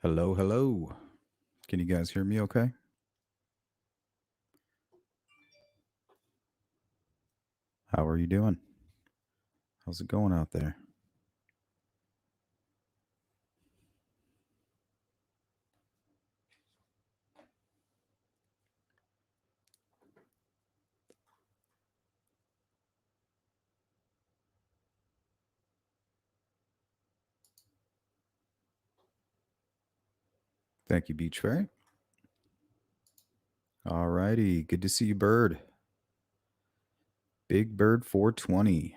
Hello, hello. Can you guys hear me okay? How are you doing? How's it going out there? Thank you, Beach Fairy. All righty. Good to see you, Bird. Big Bird 420.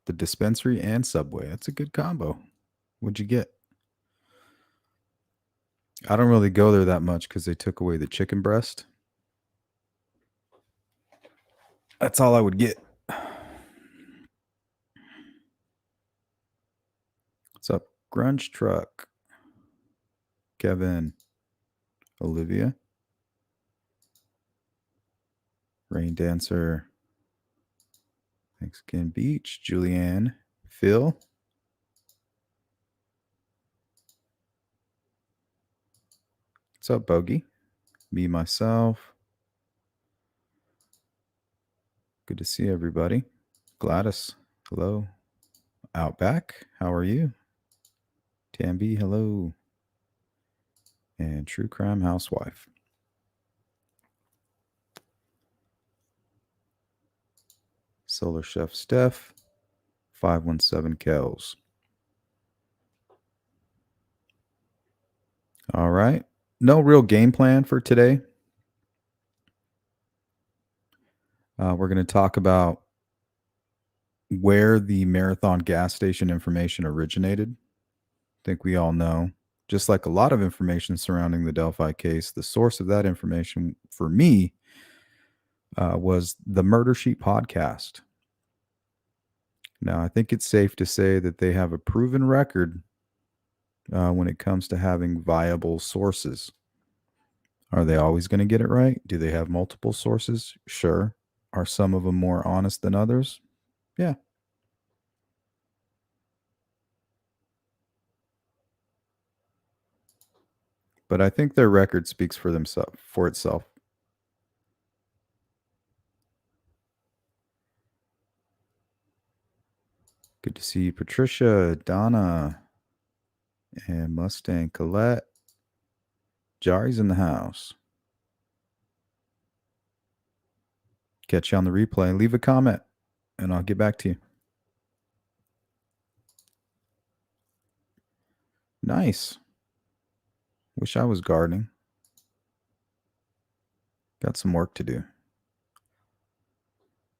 The dispensary and Subway. That's a good combo. What'd you get? I don't really go there that much because they took away the chicken breast. That's all I would get. What's up, Grunge Truck? Kevin, Olivia, Rain Dancer. Thanks again, Beach, Julianne, Phil. What's up, Bogey? Me, myself. Good to see everybody. Gladys, hello. Outback, how are you? Tamby, hello. And True Crime Housewife. Solar Chef Steph, 517 Kells. All right. No real game plan for today. We're going to talk about where the Marathon gas station information originated. I think we all know, just like a lot of information surrounding the Delphi case, the source of that information for me was the Murder Sheet podcast. Now, I think it's safe to say that they have a proven record when it comes to having viable sources. Are they always going to get it right? Do they have multiple sources? Sure. Are some of them more honest than others? Yeah. But I think their record speaks for itself. Good to see you, Patricia, Donna, and Mustang Colette. Jari's in the house. Catch you on the replay. Leave a comment, and I'll get back to you. Nice. Wish I was gardening. Got some work to do.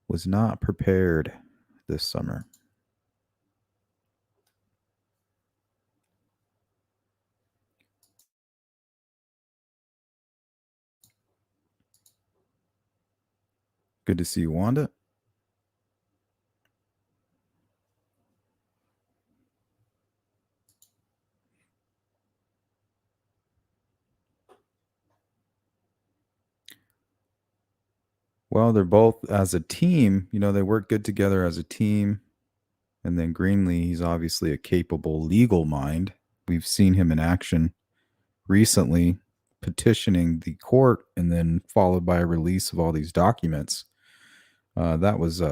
Was not prepared this summer. Good to see you, Wanda. Well, they're both as a team, they work good together as a team. And then Greenlee, he's obviously a capable legal mind. We've seen him in action recently petitioning the court and then followed by a release of all these documents. That was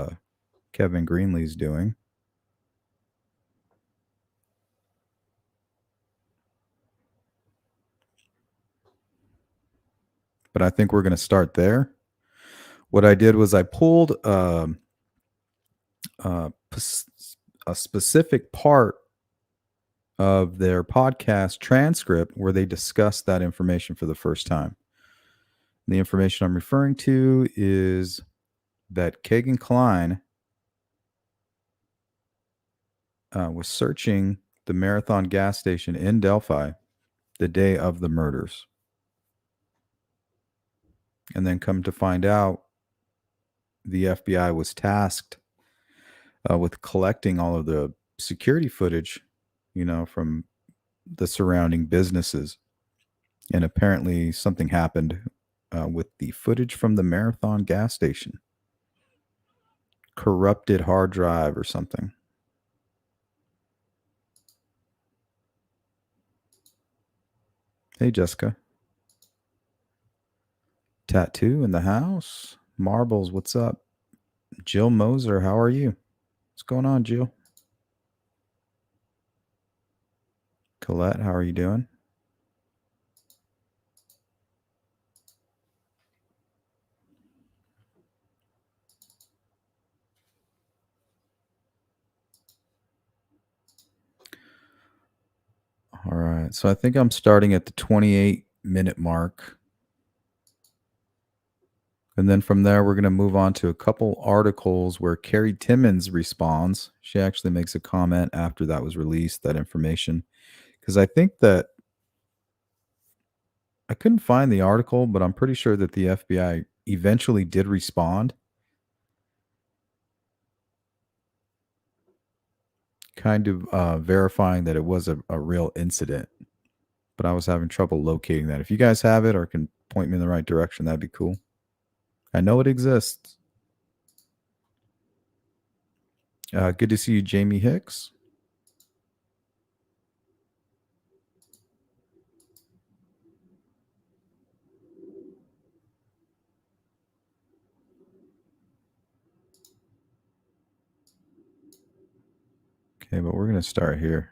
Kevin Greenlee's doing. But I think we're going to start there. What I did was I pulled a specific part of their podcast transcript where they discussed that information for the first time. The information I'm referring to is that Kegan Kline was searching the Marathon gas station in Delphi the day of the murders. And then come to find out, the FBI was tasked with collecting all of the security footage, from the surrounding businesses. And apparently something happened with the footage from the Marathon gas station. corrupted hard drive or something. Hey, Jessica. Tattoo in the house. Marbles, what's up? Jill Moser, how are you? What's going on, Jill? Colette, how are you doing? All right. So I think I'm starting at the 28-minute mark. And then from there, we're going to move on to a couple articles where Carrie Timmons responds. She actually makes a comment after that was released, that information. Because I think that I couldn't find the article, but I'm pretty sure that the FBI eventually did respond, kind of verifying that it was a real incident. But I was having trouble locating that. If you guys have it or can point me in the right direction, that'd be cool. I know it exists. Good to see you, Jamie Hicks. Okay, but we're going to start here.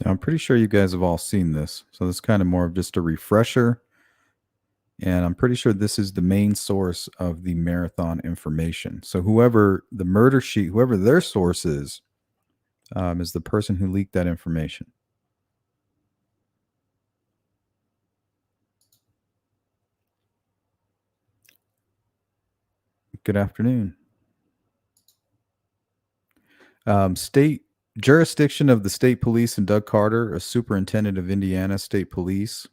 Now, I'm pretty sure you guys have all seen this. So this is kind of more of just a refresher. And I'm pretty sure this is the main source of the marathon information. So whoever the murder sheet, whoever their source is the person who leaked that information. Good afternoon. State jurisdiction of the state police and Doug Carter, a superintendent of Indiana State Police,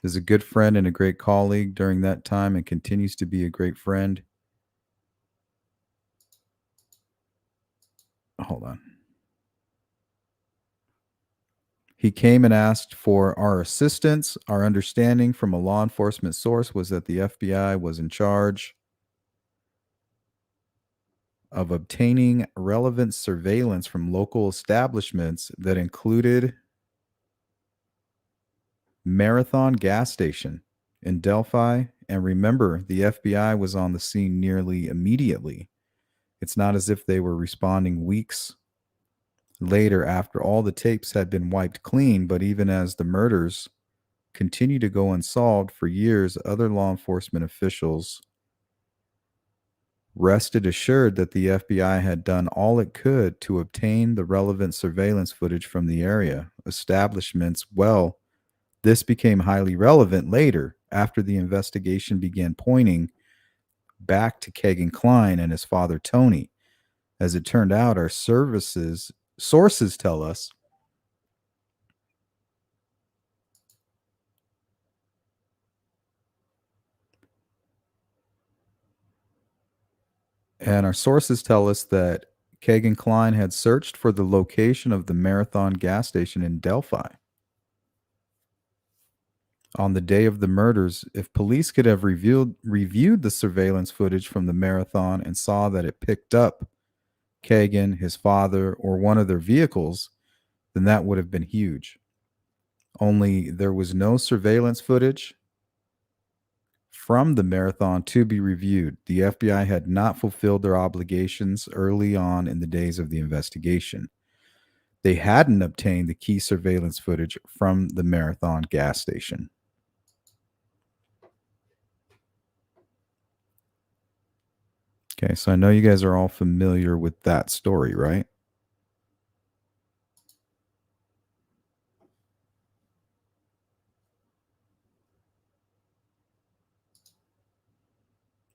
is a good friend and a great colleague during that time and continues to be a great friend. Hold on. He came and asked for our assistance. Our understanding from a law enforcement source was that the FBI was in charge of obtaining relevant surveillance from local establishments that included Marathon gas station in Delphi. And remember, the FBI was on the scene nearly immediately. It's not as if they were responding weeks later after all the tapes had been wiped clean, but even as the murders continued to go unsolved for years, other law enforcement officials rested assured that the FBI had done all it could to obtain the relevant surveillance footage from the area establishments. Well, this became highly relevant later after the investigation began pointing back to Kegan Kline and his father Tony. As it turned out, our sources tell us that Kegan Kline had searched for the location of the Marathon gas station in Delphi on the day of the murders. If police could have reviewed the surveillance footage from the Marathon and saw that it picked up Kegan, his father, or one of their vehicles, then that would have been huge. Only there was no surveillance footage from the Marathon to be reviewed. The FBI had not fulfilled their obligations early on in the days of the investigation. They hadn't obtained the key surveillance footage from the Marathon gas station. Okay, so I know you guys are all familiar with that story, right?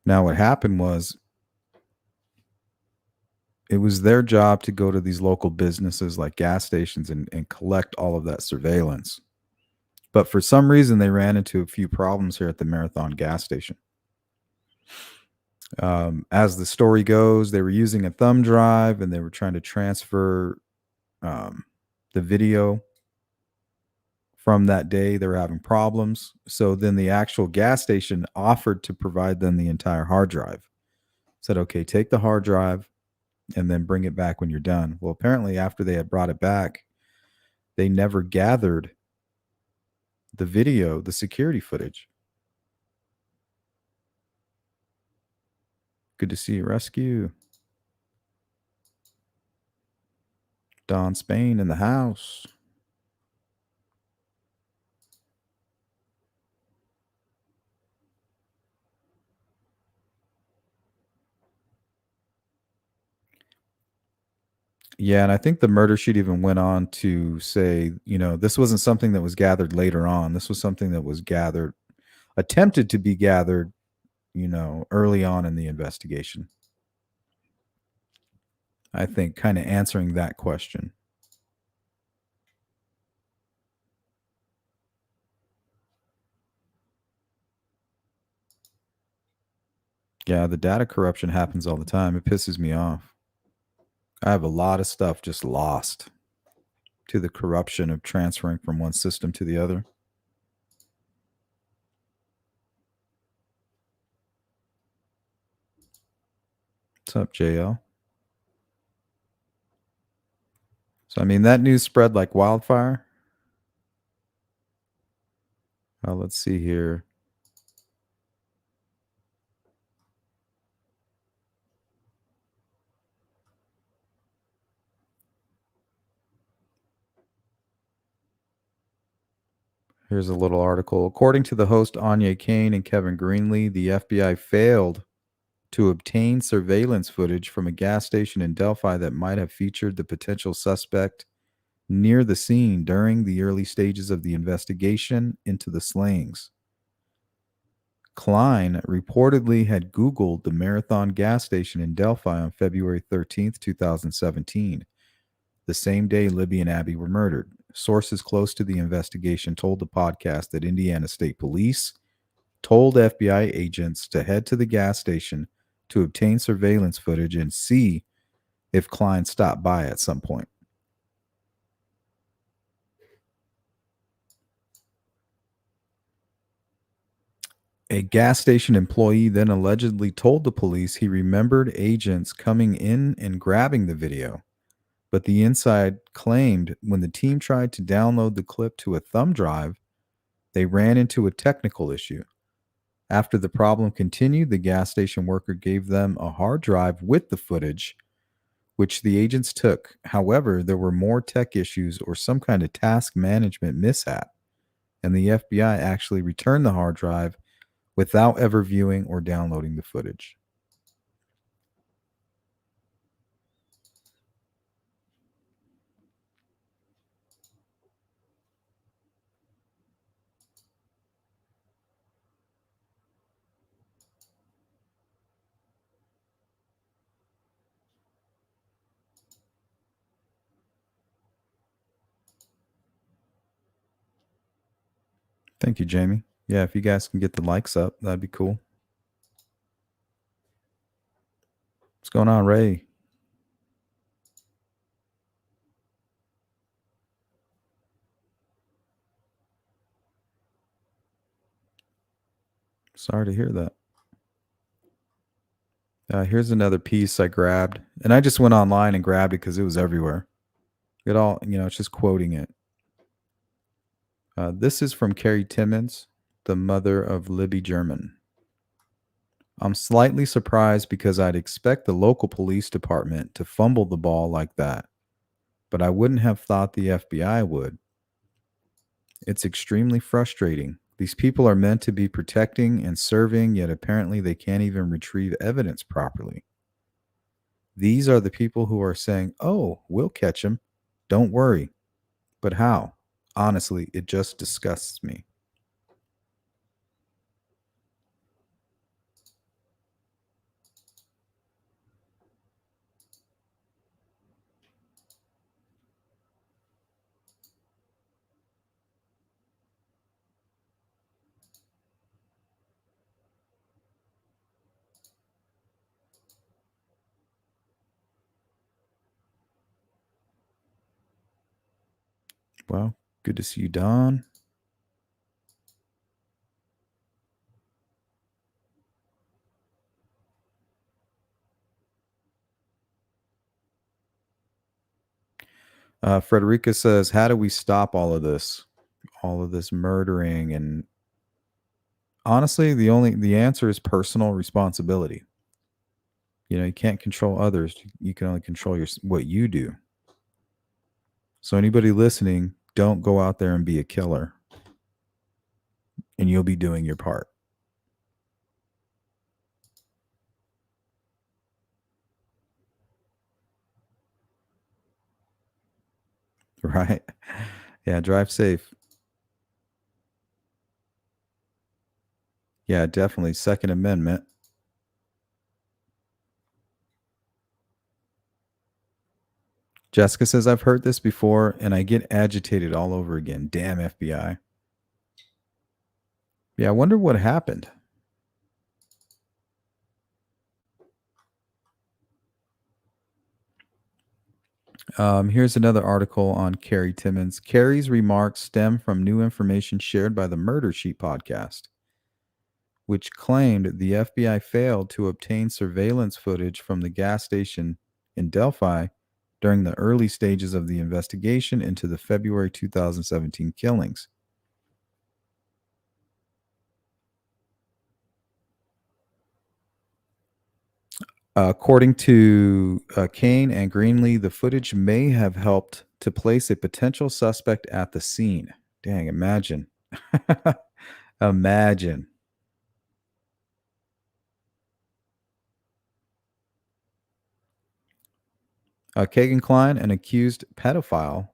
Now, what happened was it was their job to go to these local businesses like gas stations and collect all of that surveillance. But for some reason, they ran into a few problems here at the Marathon gas station. As the story goes, they were using a thumb drive and they were trying to transfer um, the video from that day. They were having problems. So then the actual gas station offered to provide them the entire hard drive. Said, okay, take the hard drive and then bring it back when you're done. Well, apparently, after they had brought it back, they never gathered the video, the security footage. Good to see you, Rescue. Don Spain in the house. Yeah, and I think the murder sheet even went on to say, this wasn't something that was gathered later on. This was something that was gathered, attempted to be gathered, early on in the investigation. I think kind of answering that question. Yeah, the data corruption happens all the time. It pisses me off. I have a lot of stuff just lost to the corruption of transferring from one system to the other. What's up, JL? So, I mean, that news spread like wildfire. Let's see here. Here's a little article. According to the host Anya Kane and Kevin Greenlee, the FBI failed to obtain surveillance footage from a gas station in Delphi that might have featured the potential suspect near the scene during the early stages of the investigation into the slayings. Kline reportedly had Googled the Marathon gas station in Delphi on February 13th, 2017, the same day Libby and Abby were murdered. Sources close to the investigation told the podcast that Indiana State Police told FBI agents to head to the gas station to obtain surveillance footage and see if Kline stopped by at some point. A gas station employee then allegedly told the police he remembered agents coming in and grabbing the video, but the inside claimed when the team tried to download the clip to a thumb drive, they ran into a technical issue. After the problem continued, the gas station worker gave them a hard drive with the footage, which the agents took. However, there were more tech issues or some kind of task management mishap, and the FBI actually returned the hard drive without ever viewing or downloading the footage. Thank you, Jamie. Yeah, if you guys can get the likes up, that'd be cool. What's going on, Ray? Sorry to hear that. Here's another piece I grabbed, and I just went online and grabbed it because it was everywhere. It all, it's just quoting it. This is from Carrie Timmons, the mother of Libby German. I'm slightly surprised because I'd expect the local police department to fumble the ball like that, but I wouldn't have thought the FBI would. It's extremely frustrating. These people are meant to be protecting and serving, yet apparently they can't even retrieve evidence properly. These are the people who are saying, oh, we'll catch him. Don't worry. But how? Honestly, it just disgusts me. Well, good to see you, Don. Frederica says, "How do we stop all of this? All of this murdering?" And honestly, the answer is personal responsibility. You can't control others. You can only control what you do. So anybody listening, don't go out there and be a killer, and you'll be doing your part. Right? Yeah, drive safe. Yeah, definitely. Second Amendment. Jessica says, "I've heard this before and I get agitated all over again. Damn FBI." Yeah, I wonder what happened. Here's another article on Carrie Timmons. Carrie's remarks stem from new information shared by the Murder Sheet podcast, which claimed the FBI failed to obtain surveillance footage from the gas station in Delphi during the early stages of the investigation into the February 2017 killings. According to Kane and Greenlee, the footage may have helped to place a potential suspect at the scene. Dang, imagine. Imagine. Kegan Kline, an accused pedophile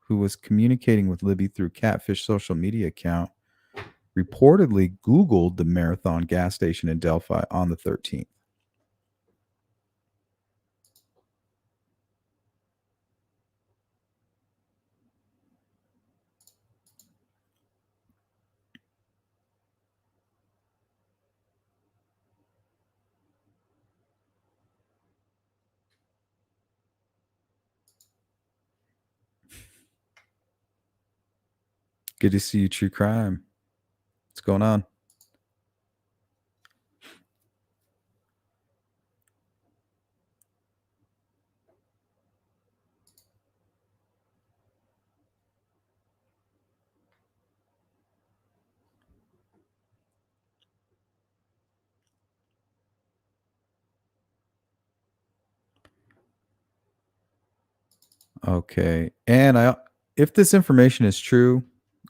who was communicating with Libby through Catfish social media account, reportedly Googled the Marathon gas station in Delphi on the 13th. Good to see you, True Crime. What's going on? Okay. And if this information is true,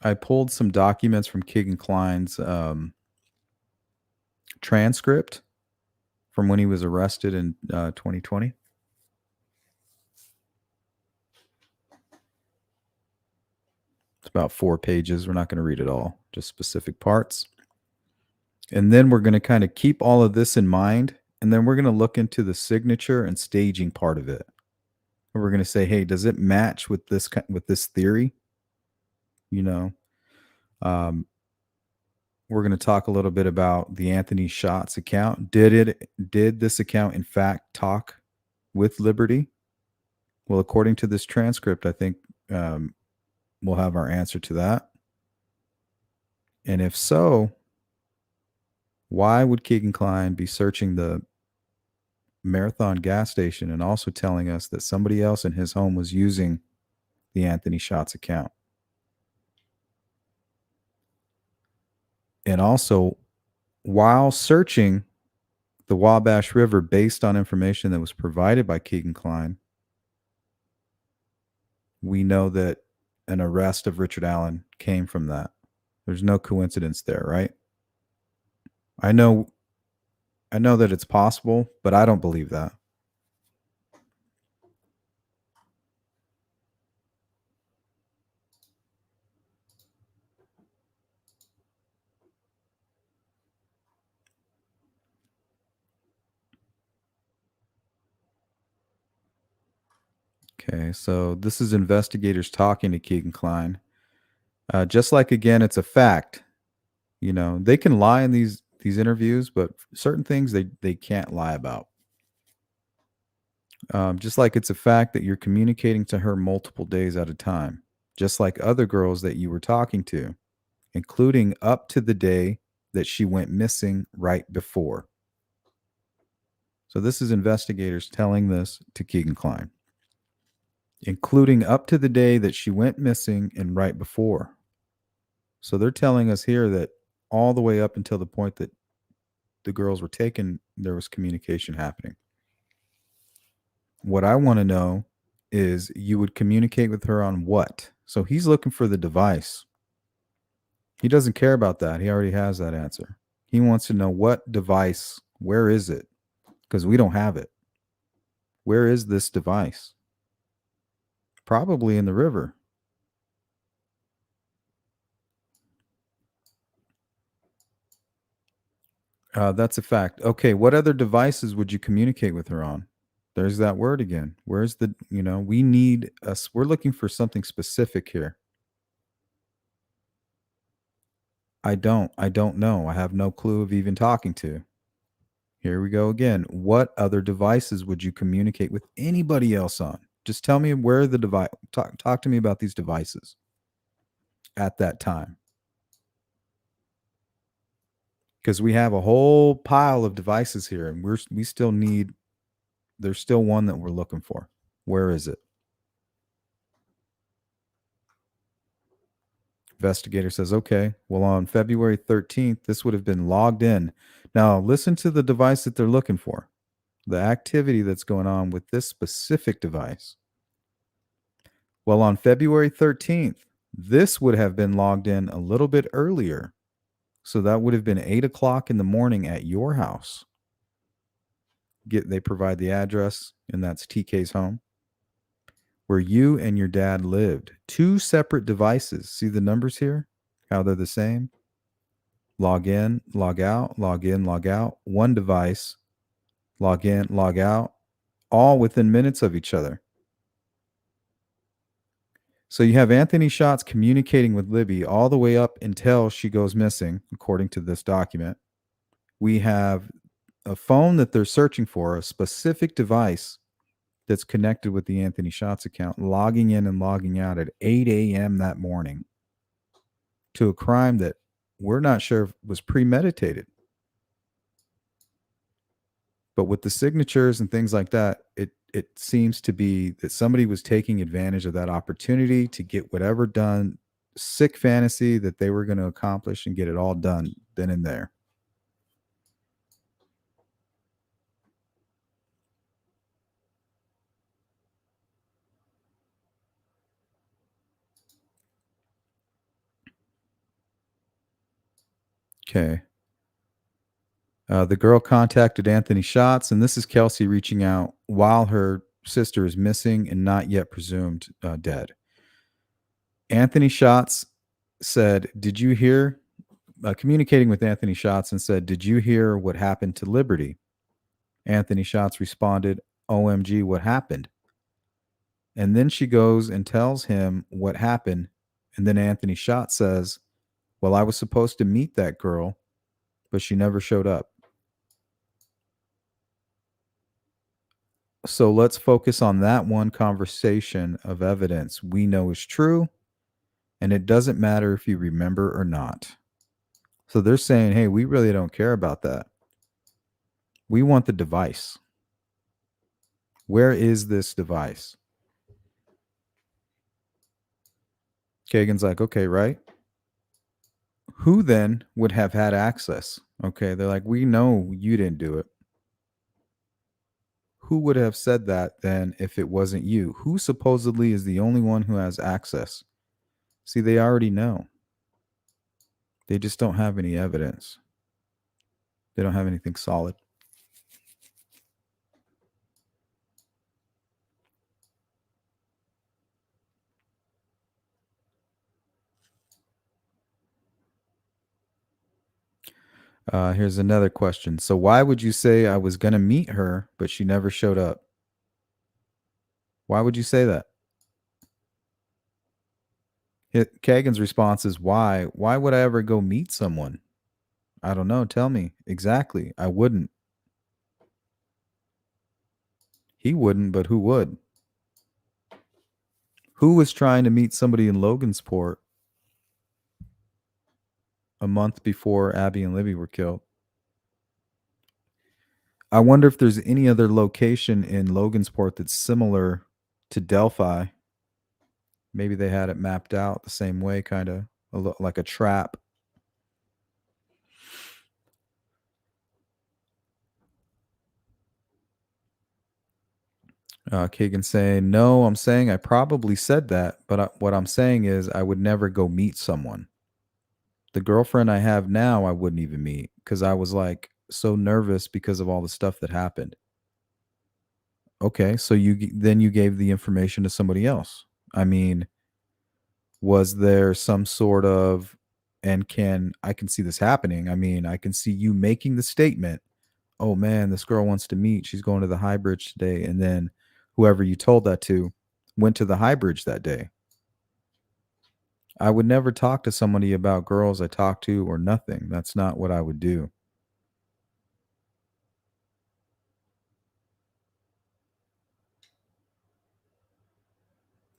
I pulled some documents from Kegan Kline's transcript from when he was arrested in 2020. It's about 4 pages. We're not going to read it all, just specific parts. And then we're going to kind of keep all of this in mind. And then we're going to look into the signature and staging part of it. And we're going to say, hey, does it match with this theory? You know, we're going to talk a little bit about the Anthony Shots account. Did this account in fact talk with Liberty? Well, according to this transcript, I think we'll have our answer to that. And if so, why would Kegan Kline be searching the Marathon gas station and also telling us that somebody else in his home was using the Anthony Shots account? And also, while searching the Wabash River based on information that was provided by Kegan Kline, we know that an arrest of Richard Allen came from that. There's no coincidence there, right? I know that it's possible, but I don't believe that. Okay, so this is investigators talking to Kegan Kline. Just like, again, it's a fact. They can lie in these interviews, but certain things they can't lie about. Just like it's a fact that you're communicating to her multiple days at a time. just like other girls that you were talking to, including up to the day that she went missing right before. So this is investigators telling this to Kegan Kline, including up to the day that she went missing and right before. So they're telling us here that all the way up until the point that the girls were taken, there was communication happening. What I want to know is you would communicate with her on what? So he's looking for the device. He doesn't care about that. He already has that answer. He wants to know what device, where is it? Because we don't have it. Where is this device? Probably in the river. That's a fact. Okay, what other devices would you communicate with her on? There's that word again. Where's the, we need us. We're looking for something specific here. I don't know. I have no clue of even talking to. Here we go again. What other devices would you communicate with anybody else on? Just tell me where the device, talk to me about these devices at that time. Because we have a whole pile of devices here and we still need, there's still one that we're looking for. Where is it? Investigator says, okay, well, on February 13th, this would have been logged in. Now, listen to the device that they're looking for, the activity that's going on with this specific device. Well, on February 13th, this would have been logged in a little bit earlier. So that would have been 8 o'clock in the morning at your house. They provide the address, and that's TK's home, where you and your dad lived. Two separate devices. See the numbers here? How they're the same? Log in, log out, log in, log out. One device, log in, log out, all within minutes of each other. So you have Anthony Schatz communicating with Libby all the way up until she goes missing, according to this document. We have a phone that they're searching for, a specific device that's connected with the Anthony Schatz account, logging in and logging out at 8 a.m. that morning to a crime that we're not sure was premeditated. But with the signatures and things like that, it seems to be that somebody was taking advantage of that opportunity to get whatever done, sick fantasy that they were going to accomplish and get it all done then and there. Okay. The girl contacted Anthony Schatz, and this is Kelsey reaching out while her sister is missing and not yet presumed dead. Anthony Schatz said, did you hear, communicating with Anthony Schatz and said, did you hear what happened to Liberty? Anthony Schatz responded, OMG, what happened? And then she goes and tells him what happened. And then Anthony Schatz says, well, I was supposed to meet that girl, but she never showed up. So let's focus on that one conversation of evidence we know is true, and it doesn't matter if you remember or not. So they're saying, hey, we really don't care about that. We want the device. Where is this device? Kegan's like, okay, right? Who then would have had access? Okay, they're like, we know you didn't do it. Who would have said that then if it wasn't you? Who supposedly is the only one who has access? See, they already know. They just don't have any evidence. They don't have anything solid. Here's another question. So why would you say I was going to meet her, but she never showed up? Why would you say that? Kagan's response is why? Why would I ever go meet someone? I don't know. Tell me exactly. I wouldn't. He wouldn't, but who would? Who was trying to meet somebody in Logansport a month before Abby and Libby were killed? I wonder if there's any other location in Logansport that's similar to Delphi. Maybe they had it mapped out the same way, kind of like a trap. Kegan saying, no, I'm saying I probably said that, but what I'm saying is I would never go meet someone. The girlfriend I have now, I wouldn't even meet because I was like so nervous because of all the stuff that happened. Okay, so then you gave the information to somebody else. I mean, was there some sort of, and I can see this happening. I mean, I can see you making the statement, oh man, this girl wants to meet. She's going to the High Bridge today. And then whoever you told that to went to the High Bridge that day. I would never talk to somebody about girls I talk to or nothing. That's not what I would do.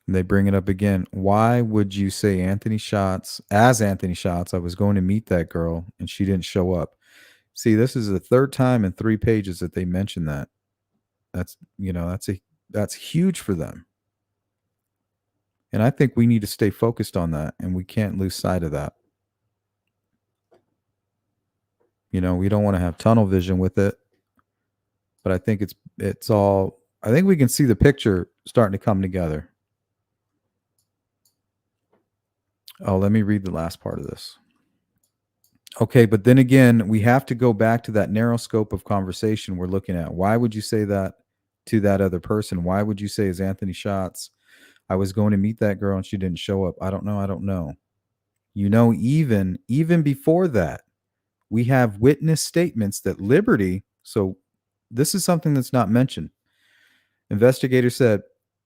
And they bring it up again. Why would you say Anthony Shots, as Anthony Shots, I was going to meet that girl and she didn't show up? See, this is the third time in 3 pages that they mention that. That's, that's huge for them. And I think we need to stay focused on that, and we can't lose sight of that. We don't want to have tunnel vision with it, but I think it's all, I think we can see the picture starting to come together. Oh, let me read the last part of this. Okay, but then again, we have to go back to that narrow scope of conversation we're looking at. Why would you say that to that other person? Why would you say, as Anthony Shots, I was going to meet that girl and she didn't show up? I don't know. Even before that, we have witness statements that Liberty, so this is something that's not mentioned. Investigator said,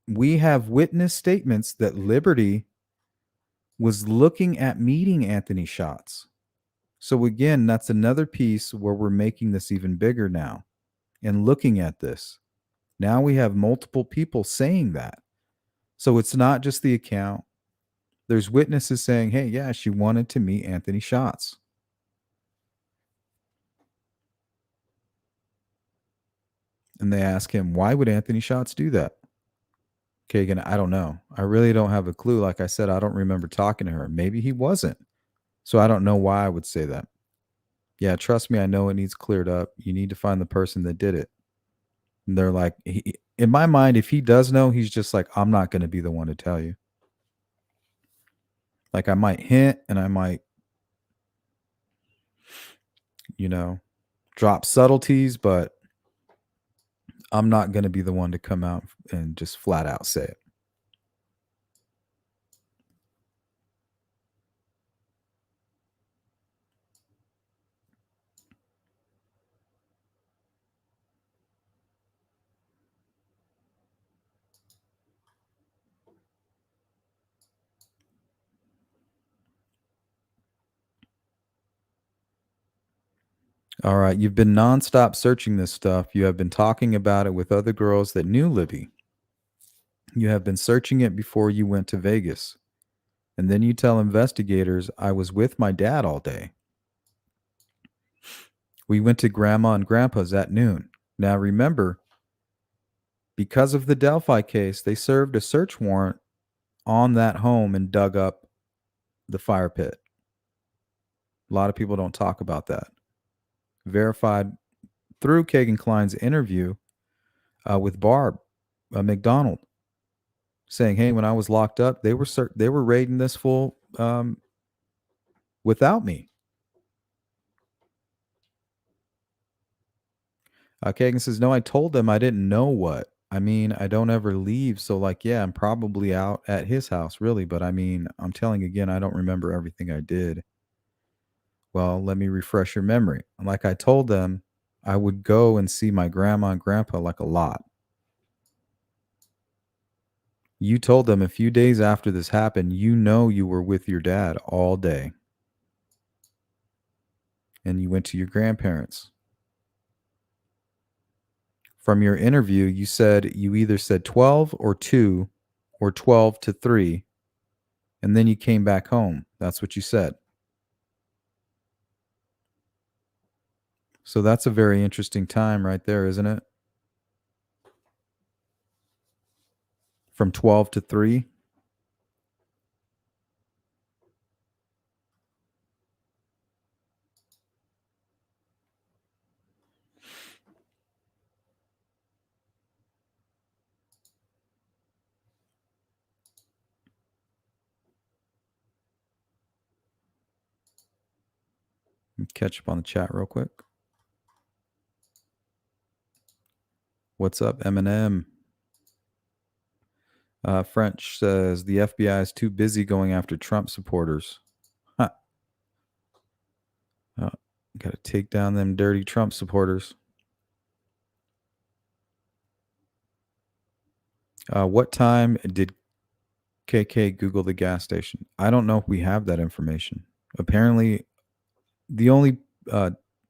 we have witness statements that Liberty was looking at meeting Anthony Shots. So again, that's another piece where we're making this even bigger now and looking at this. Now we have multiple people saying that. So it's not just the account. There's witnesses saying, hey, yeah, she wanted to meet Anthony Shots. And they ask him, why would Anthony Shots do that? Kegan, I don't know. I really don't have a clue. Like I said, I don't remember talking to her. Maybe he wasn't. So I don't know why I would say that. Yeah, trust me, I know it needs cleared up. You need to find the person that did it. And they're like, in my mind, if he does know, he's just like, I'm not going to be the one to tell you. Like I might hint and I might, drop subtleties, but I'm not going to be the one to come out and just flat out say it. All right. You've been nonstop searching this stuff. You have been talking about it with other girls that knew Libby. You have been searching it before you went to Vegas. And then you tell investigators, I was with my dad all day. We went to grandma and grandpa's at noon. Now remember, because of the Delphi case, they served a search warrant on that home and dug up the fire pit. A lot of people don't talk about that. Verified through Kegan Kline's interview with Barb McDonald, saying, "Hey, when I was locked up, they were raiding this fool without me." Kagan says, "No, I told them I didn't know what. I mean, I don't ever leave, so like, yeah, I'm probably out at his house, really. But I mean, I'm telling again, I don't remember everything I did." Well, let me refresh your memory. Like I told them, I would go and see my grandma and grandpa like a lot. You told them a few days after this happened, you were with your dad all day. And you went to your grandparents. From your interview, you said you either said 12 or 2 or 12 to 3, and then you came back home. That's what you said. So that's a very interesting time right there, isn't it? From 12 to 3. Catch up on the chat real quick. What's up, Eminem? French says the FBI is too busy going after Trump supporters. Huh. Got to take down them dirty Trump supporters. What time did KK Google the gas station? I don't know if we have that information. Apparently, the only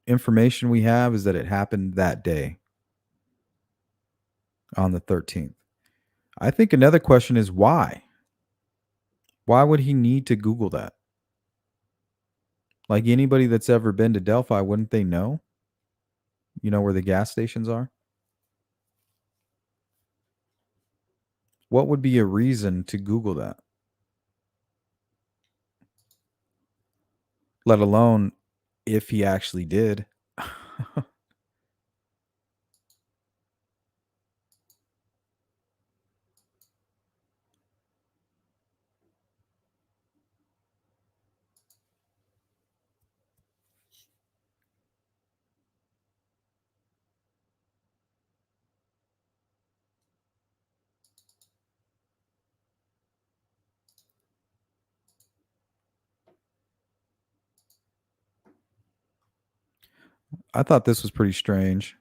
information we have is that it happened that day on the 13th. I think another question is why? Why would he need to Google that? Like anybody that's ever been to Delphi, wouldn't they know? You know where the gas stations are? What would be a reason to Google that? Let alone if he actually did. I thought this was pretty strange.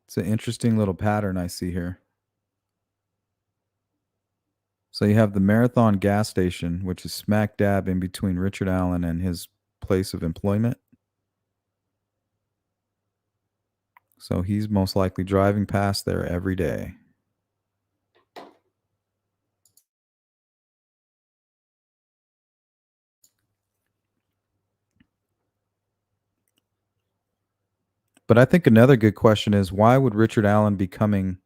It's an interesting little pattern I see here. So you have the Marathon gas station, which is smack dab in between Richard Allen and his place of employment. So he's most likely driving past there every day. But I think another good question is why would Richard Allen be coming?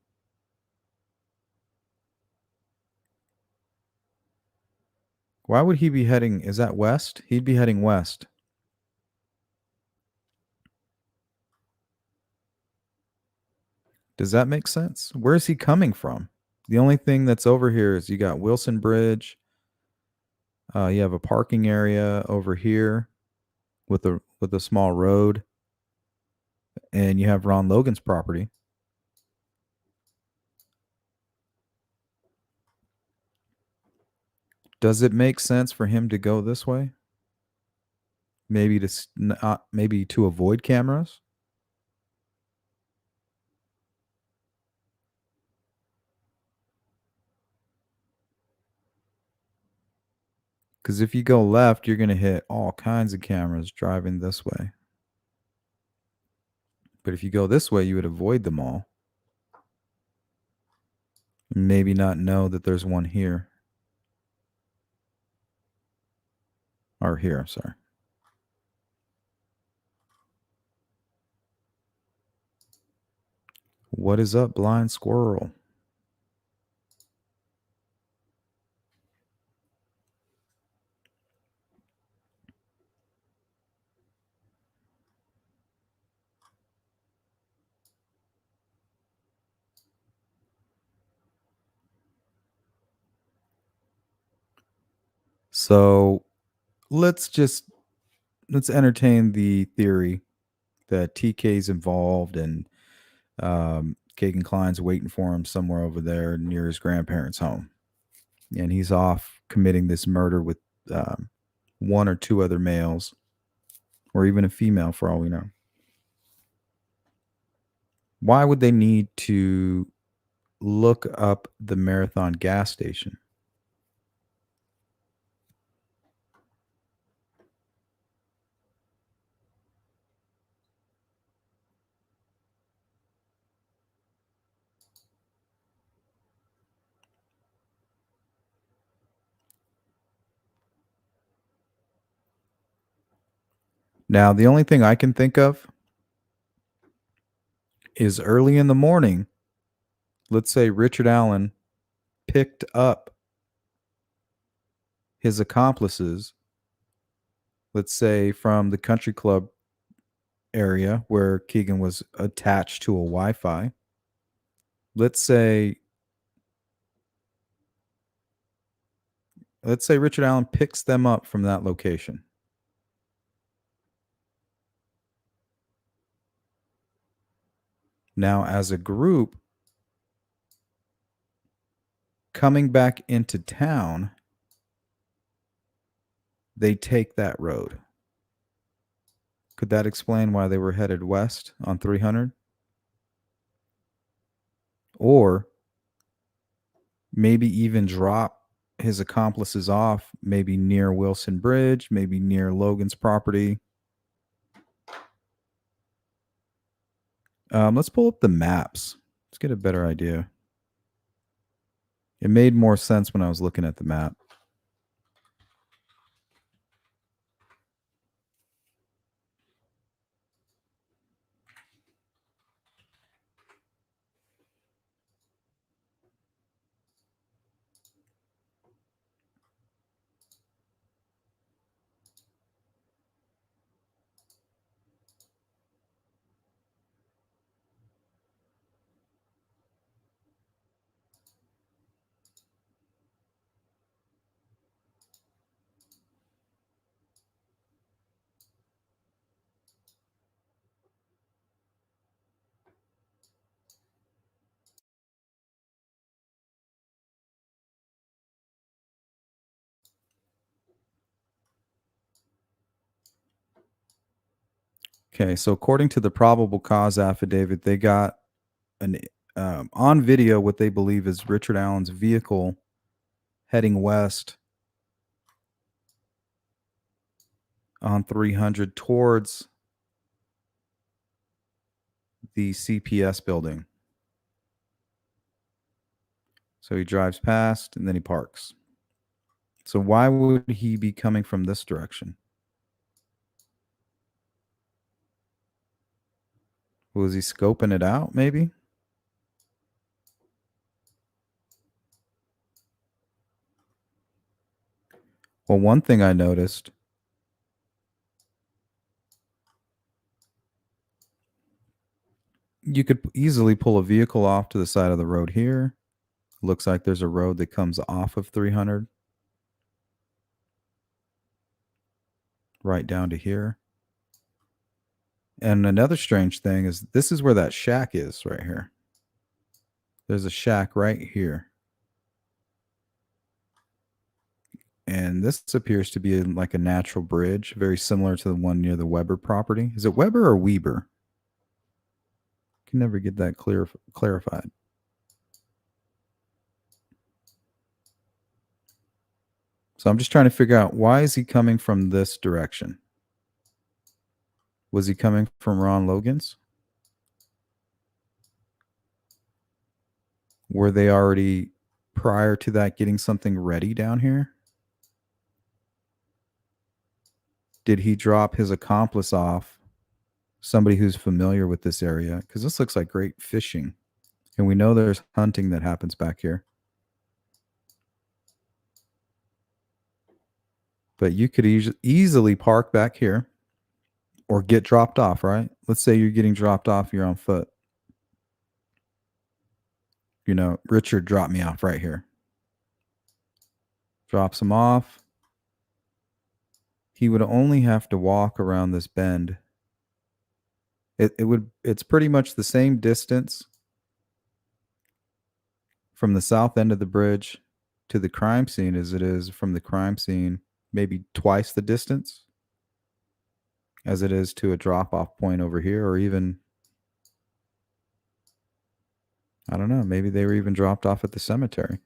Why would he be heading? Is that west? He'd be heading west. Does that make sense? Where is he coming from? The only thing that's over here is you got Wilson Bridge. You have a parking area over here with a small road, and you have Ron Logan's property. Does it make sense for him to go this way? Maybe to avoid cameras? Because if you go left, you're going to hit all kinds of cameras driving this way. But if you go this way, you would avoid them all. Maybe not know that there's one here. Or here, sorry. What is up, blind squirrel? So let's entertain the theory that TK's involved and Kegan Kline's waiting for him somewhere over there near his grandparents' home. And he's off committing this murder with one or two other males, or even a female for all we know. Why would they need to look up the Marathon gas station? Now, the only thing I can think of is early in the morning, let's say Richard Allen picked up his accomplices, let's say from the country club area where Kegan was attached to a Wi-Fi. Let's say Richard Allen picks them up from that location. Now, as a group coming back into town, they take that road. Could that explain why they were headed west on 300? Or maybe even drop his accomplices off, maybe near Wilson Bridge, maybe near Logan's property. Let's pull up the maps. Let's get a better idea. It made more sense when I was looking at the map. Okay, so according to the probable cause affidavit, they got an on video what they believe is Richard Allen's vehicle heading west on 300 towards the CPS building. So he drives past and then he parks. So why would he be coming from this direction? Was he scoping it out, maybe? Well, one thing I noticed, you could easily pull a vehicle off to the side of the road here. Looks like there's a road that comes off of 300 right down to here. And another strange thing is this is where that shack is right here. There's a shack right here. And this appears to be like a natural bridge, very similar to the one near the Weber property. Is it Weber or Weber? Can never get that clarified. So I'm just trying to figure out, why is he coming from this direction? Was he coming from Ron Logan's? Were they already, prior to that, getting something ready down here? Did he drop his accomplice off, somebody who's familiar with this area? Because this looks like great fishing. And we know there's hunting that happens back here. But you could easily park back here or get dropped off, right? Let's say you're getting dropped off, you're on foot. You know, Richard dropped me off right here. Drops him off. He would only have to walk around this bend. It's pretty much the same distance from the south end of the bridge to the crime scene as it is from the crime scene, maybe twice the distance as it is to a drop-off point over here, or even, I don't know, maybe they were even dropped off at the cemetery.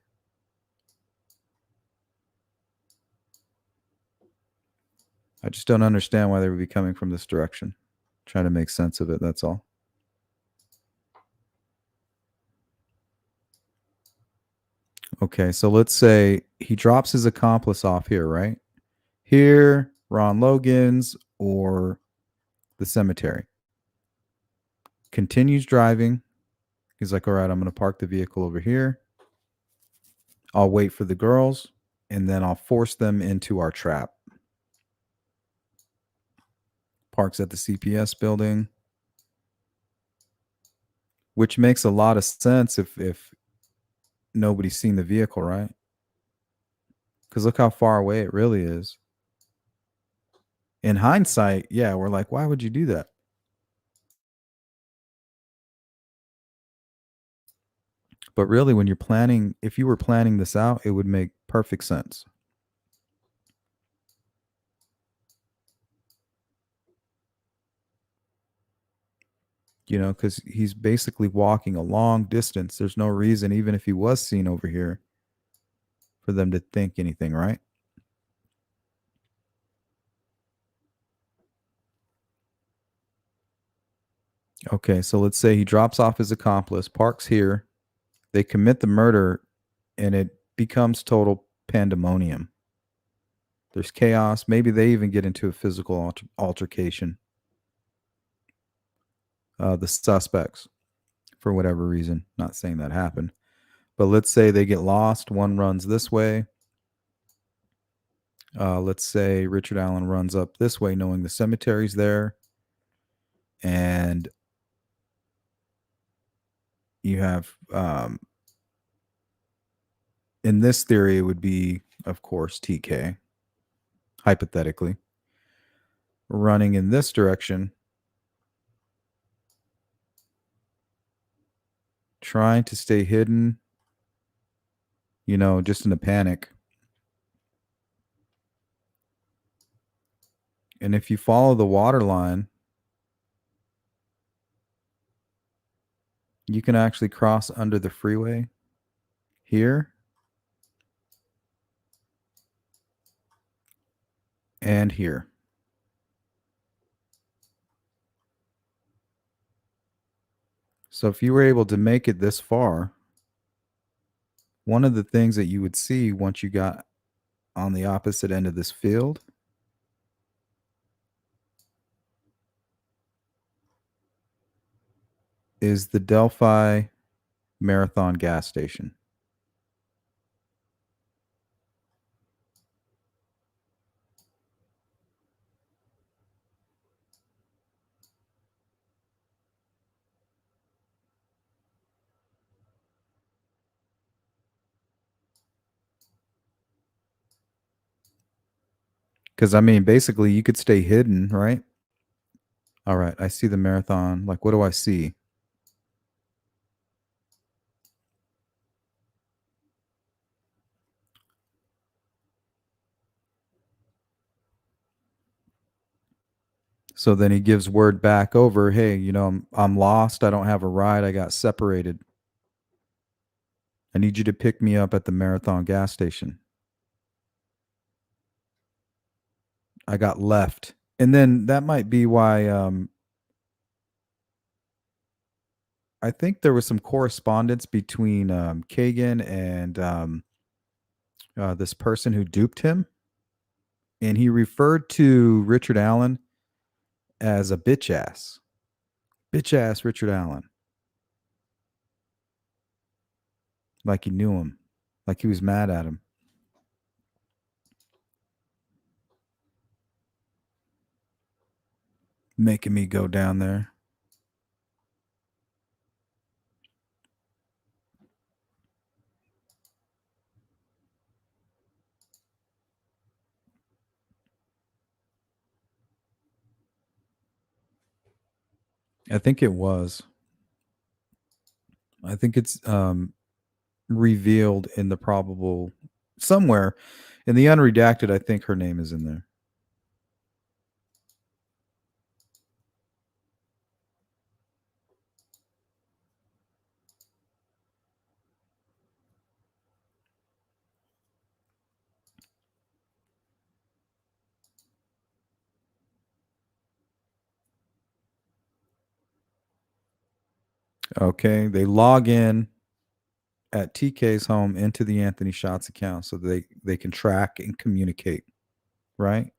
I just don't understand why they would be coming from this direction. Trying to make sense of it, that's all. Okay, so let's say he drops his accomplice off here, right? Here, Ron Logan's, or the cemetery. Continues driving. He's like, all right, I'm going to park the vehicle over here. I'll wait for the girls, and then I'll force them into our trap. Parks at the CPS building, which makes a lot of sense if nobody's seen the vehicle, right? Because look how far away it really is. In hindsight, yeah, we're like, why would you do that? But really, when you're planning, if you were planning this out, it would make perfect sense. You know, because he's basically walking a long distance. There's no reason, even if he was seen over here, for them to think anything, right? Okay, so let's say he drops off his accomplice, parks here, they commit the murder, and it becomes total pandemonium. There's chaos. Maybe they even get into a physical altercation. The suspects, for whatever reason, not saying that happened, but let's say they get lost. One runs this way. Let's say Richard Allen runs up this way, knowing the cemetery's there, and you have, in this theory, it would be, of course, TK, hypothetically, running in this direction, trying to stay hidden, you know, just in a panic. And if you follow the water line, you can actually cross under the freeway here and here. So if you were able to make it this far, one of the things that you would see once you got on the opposite end of this field is the Delphi Marathon gas station. Because, I mean, basically, you could stay hidden, right? All right, I see the marathon. Like, what do I see? So then he gives word back over, hey, you know, I'm lost. I don't have a ride. I got separated. I need you to pick me up at the marathon gas station. I got left. And then that might be why I think there was some correspondence between Kegan and this person who duped him. And he referred to Richard Allen as a bitch ass. Bitch ass Richard Allen. Like he knew him. Like he was mad at him. Making me go down there. I think it was. I think it's revealed in the probable somewhere in the unredacted. I think her name is in there. Okay, they log in at TK's home into the Anthony Shots account so they can track and communicate, right?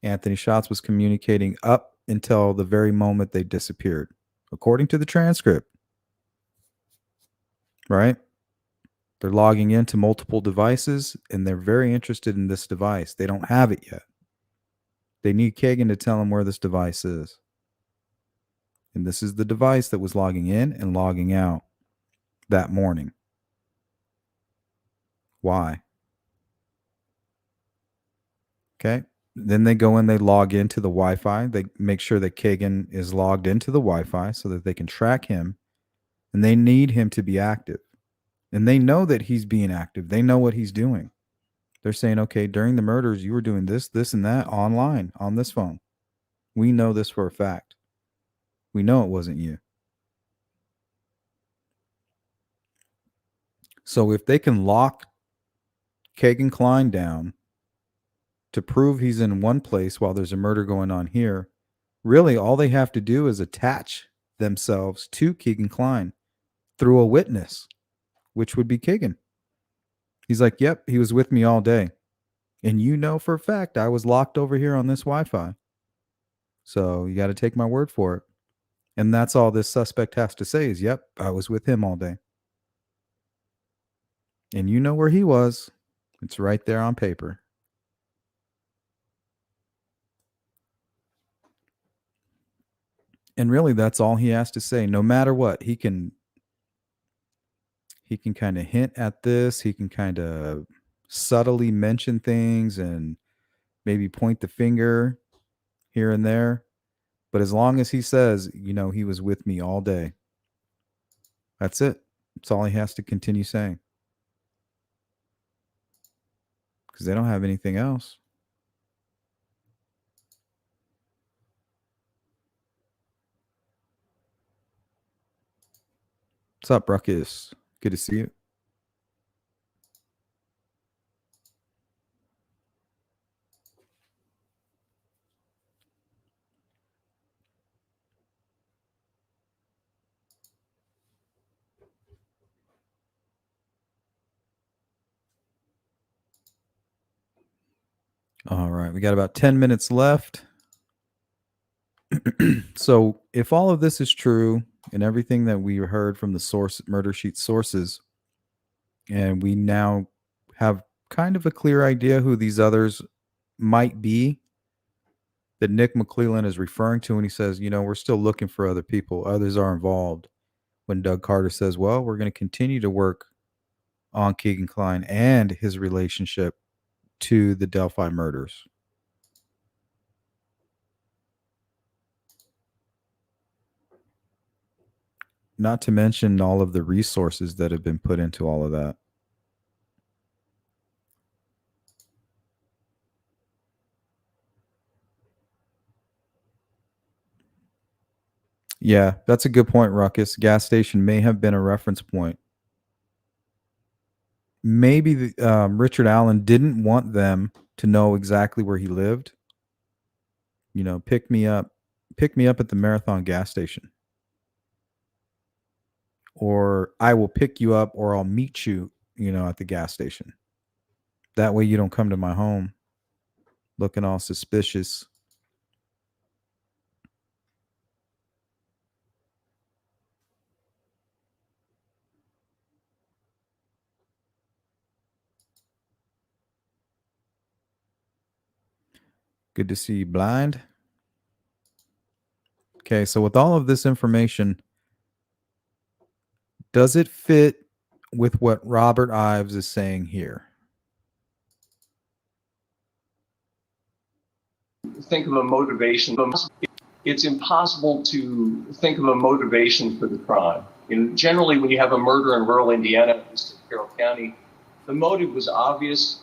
Anthony Shots was communicating up until the very moment they disappeared, according to the transcript, right? They're logging into multiple devices and they're very interested in this device. They don't have it yet. They need Kegan to tell them where this device is. And this is the device that was logging in and logging out that morning. Why? Okay. Then they go in, they log into the Wi-Fi. They make sure that Kegan is logged into the Wi-Fi so that they can track him. And they need him to be active. And they know that he's being active. They know what he's doing. They're saying, okay, during the murders, you were doing this, this, and that online on this phone. We know this for a fact. We know it wasn't you. So if they can lock Kegan Kline down to prove he's in one place while there's a murder going on here, really all they have to do is attach themselves to Kegan Kline through a witness, which would be Kegan. He's like, yep, he was with me all day. And you know for a fact I was locked over here on this Wi-Fi. So you got to take my word for it. And that's all this suspect has to say is, yep, I was with him all day. And you know where he was. It's right there on paper. And really, that's all he has to say. No matter what, he can kind of hint at this. He can kind of subtly mention things and maybe point the finger here and there. But as long as he says, you know, he was with me all day, that's it. That's all he has to continue saying. Because they don't have anything else. What's up, Ruckus? Good to see you. All right, we got about 10 minutes left. So if all of this is true and everything that we heard from the source murder sheet sources, and we now have kind of a clear idea who these others might be that Nick McClellan is referring to when he says, you know, we're still looking for other people, others are involved. When Doug Carter says, well, we're going to continue to work on Kegan Kline and his relationship to the Delphi murders. Not to mention all of the resources that have been put into all of that. Yeah, that's a good point, Ruckus. Gas station may have been a reference point. Maybe Richard Allen didn't want them to know exactly where he lived. You know, pick me up at the Marathon gas station. Or I will pick you up or I'll meet you, you know, at the gas station. That way you don't come to my home looking all suspicious. Good to see you, Blind. Okay, so with all of this information, does it fit with what Robert Ives is saying here? Think of a motivation. It's impossible to think of a motivation for the crime. Generally, when you have a murder in rural Indiana, Carroll County, the motive was obvious,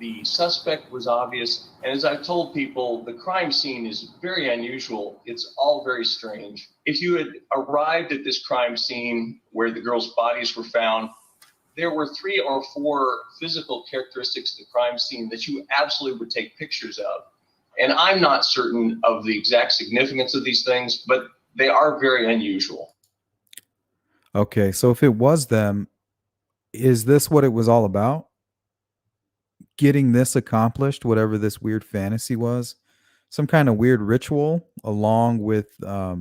the suspect was obvious, and as I've told people, the crime scene is very unusual. It's all very strange. If you had arrived at this crime scene where the girls' bodies were found, there were 3 or 4 physical characteristics of the crime scene that you absolutely would take pictures of. And I'm not certain of the exact significance of these things, but they are very unusual. Okay, so if it was them, is this what it was all about? Getting this accomplished, whatever this weird fantasy was, some kind of weird ritual along with a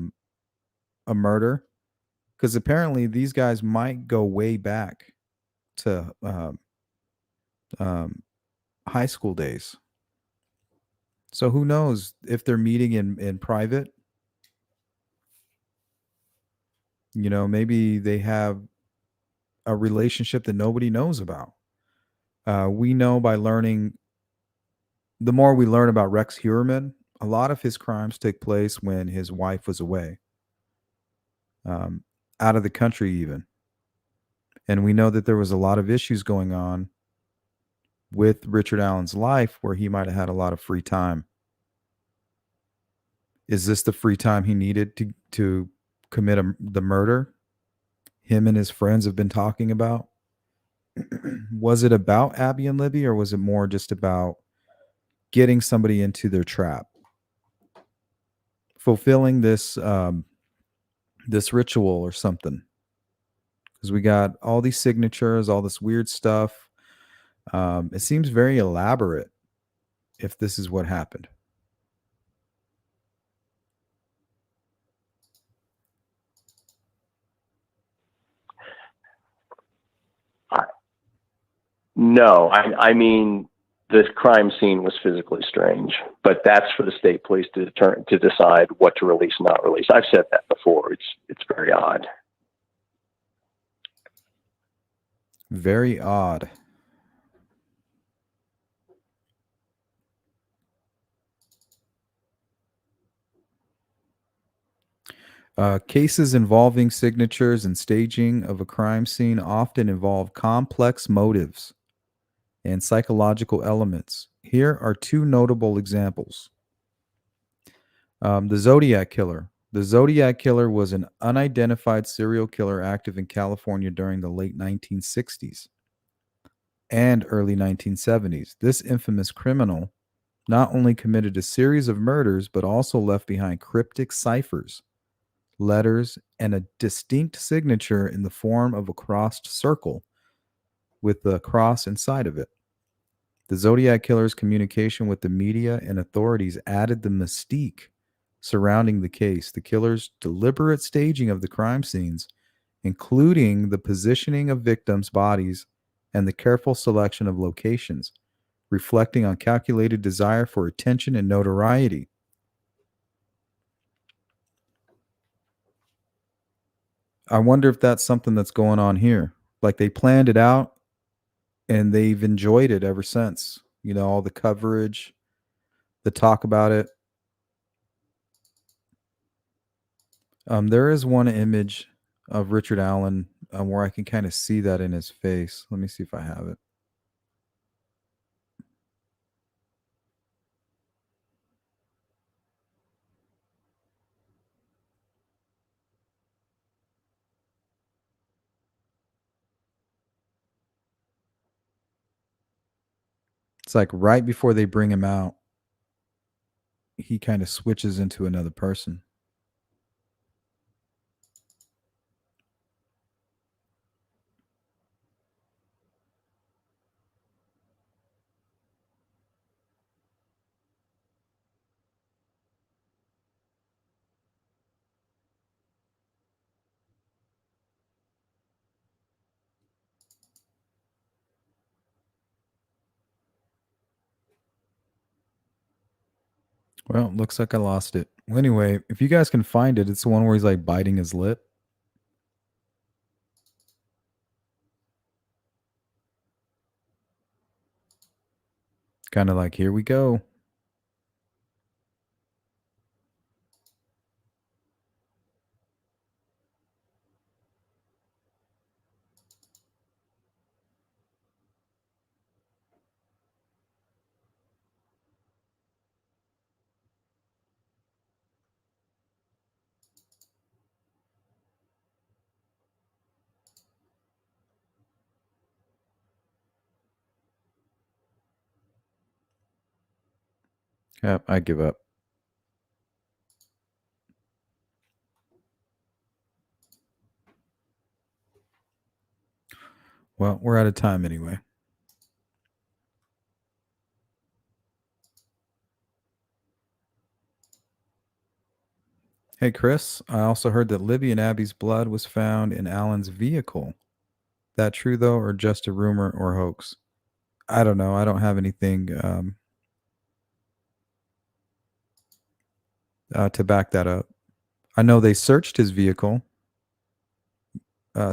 murder, because apparently these guys might go way back to um, high school days. So who knows if they're meeting in private? Maybe they have a relationship that nobody knows about. We know by learning, the more we learn about Rex Heuermann, a lot of his crimes took place when his wife was away, um, out of the country even. And we know that there was a lot of issues going on with Richard Allen's life where he might have had a lot of free time. Is this the free time he needed to commit the murder him and his friends have been talking about? Was it about Abby and Libby, or was it more just about getting somebody into their trap, fulfilling this ritual or something? Because we got all these signatures, all this weird stuff. It seems very elaborate if this is what happened. No, I mean, the crime scene was physically strange, but that's for the state police to decide what to release and not release. I've said that before. It's very odd. Very odd. Cases involving signatures and staging of a crime scene often involve complex motives and psychological elements. Here are two notable examples. The Zodiac Killer. The Zodiac Killer was an unidentified serial killer active in California during the late 1960s and early 1970s. This infamous criminal not only committed a series of murders, but also left behind cryptic ciphers, letters, and a distinct signature in the form of a crossed circle with the cross inside of it. The Zodiac Killer's communication with the media and authorities added the mystique surrounding the case. The killer's deliberate staging of the crime scenes, including the positioning of victims' bodies and the careful selection of locations, reflecting on calculated desire for attention and notoriety. I wonder if that's something that's going on here. Like they planned it out and they've enjoyed it ever since. All the coverage, the talk about it. There is one image of Richard Allen where I can kind of see that in his face. Let me see if I have it. It's like right before they bring him out, he kind of switches into another person. Well, looks like I lost it. Well, anyway, if you guys can find it, it's the one where he's like biting his lip. Kind of like, here we go. Yep, I give up. Well, we're out of time anyway. Hey, Chris, I also heard that Libby and Abby's blood was found in Alan's vehicle. That true, though, or just a rumor or hoax? I don't know. I don't have anything to back that up. I know they searched his vehicle,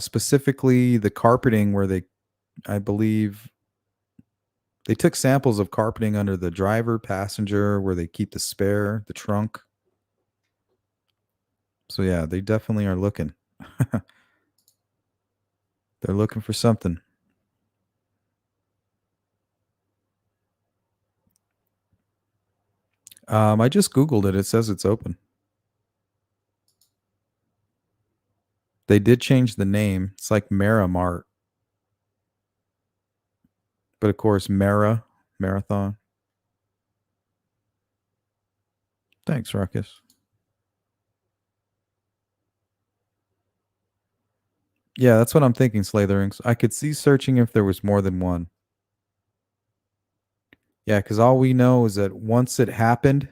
specifically the carpeting where I believe, they took samples of carpeting under the driver, passenger, where they keep the spare, the trunk. So yeah, they definitely are looking. They're looking for something. I just Googled it. It says it's open. They did change the name. It's like Mara Mart. But of course, Mara, Marathon. Thanks, Ruckus. Yeah, that's what I'm thinking, Slatherings. I could see searching if there was more than one. Yeah, because all we know is that once it happened,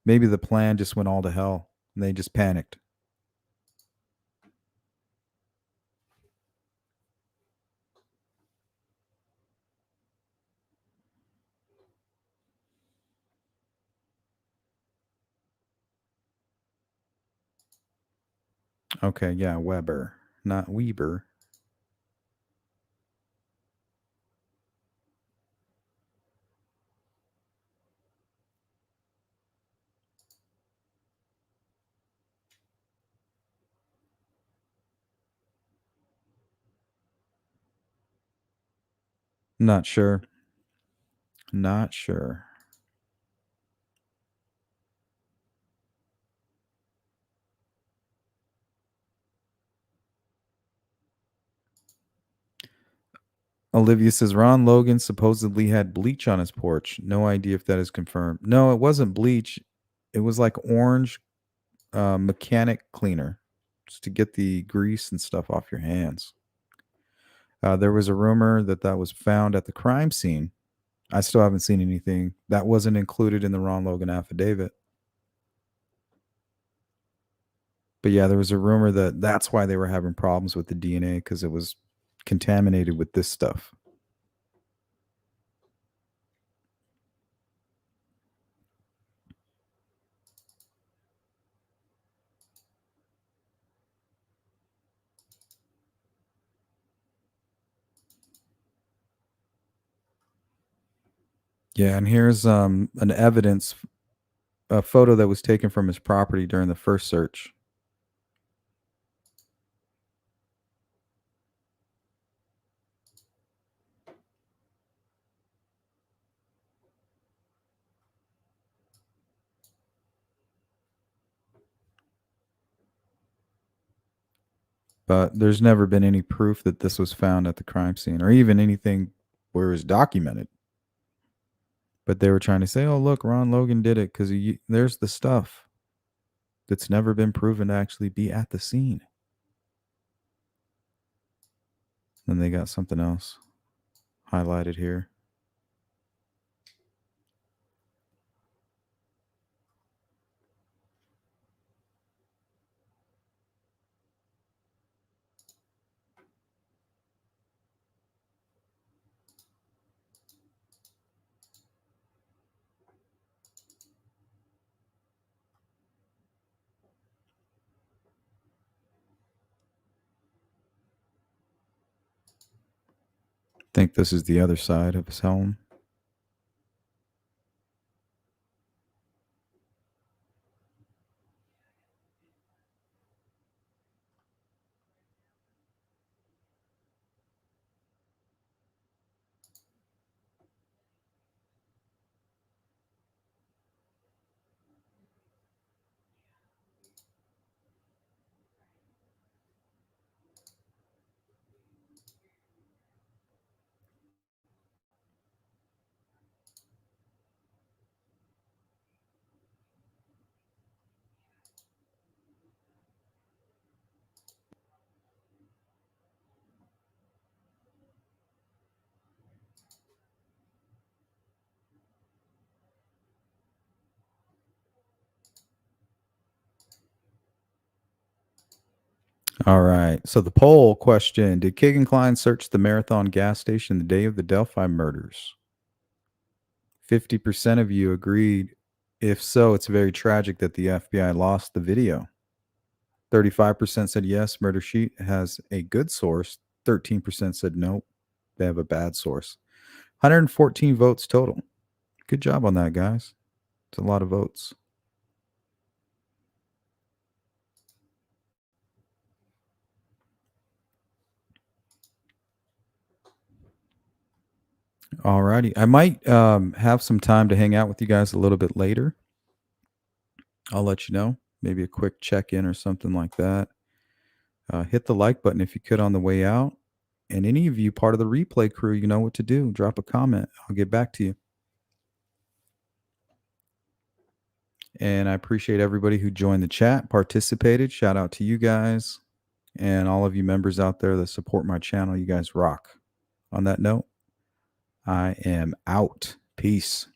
maybe the plan just went all to hell and they just panicked. Okay, yeah, Weber, not Weber. Not sure. Not sure. Olivia says Ron Logan supposedly had bleach on his porch. No idea if that is confirmed. No, it wasn't bleach. It was like orange mechanic cleaner just to get the grease and stuff off your hands. There was a rumor that that was found at the crime scene. I still haven't seen anything. That wasn't included in the Ron Logan affidavit. But yeah, there was a rumor that that's why they were having problems with the DNA because it was contaminated with this stuff. Yeah, and here's an evidence, a photo that was taken from his property during the first search. But there's never been any proof that this was found at the crime scene or even anything where it was documented. But they were trying to say, oh, look, Ron Logan did it because there's the stuff that's never been proven to actually be at the scene. Then they got something else highlighted here. I think this is the other side of his home. All right. So the poll question: did Kegan Kline search the Marathon gas station the day of the Delphi murders? 50% of you agreed. If so, it's very tragic that the FBI lost the video. 35% said yes, Murder Sheet has a good source. 13% said no, they have a bad source. 114 votes total. Good job on that, guys. It's a lot of votes. All righty. I might have some time to hang out with you guys a little bit later. I'll let you know. Maybe a quick check-in or something like that. Hit the like button if you could on the way out. And any of you part of the replay crew, you know what to do. Drop a comment. I'll get back to you. And I appreciate everybody who joined the chat, participated. Shout out to you guys and all of you members out there that support my channel. You guys rock. On that note, I am out. Peace.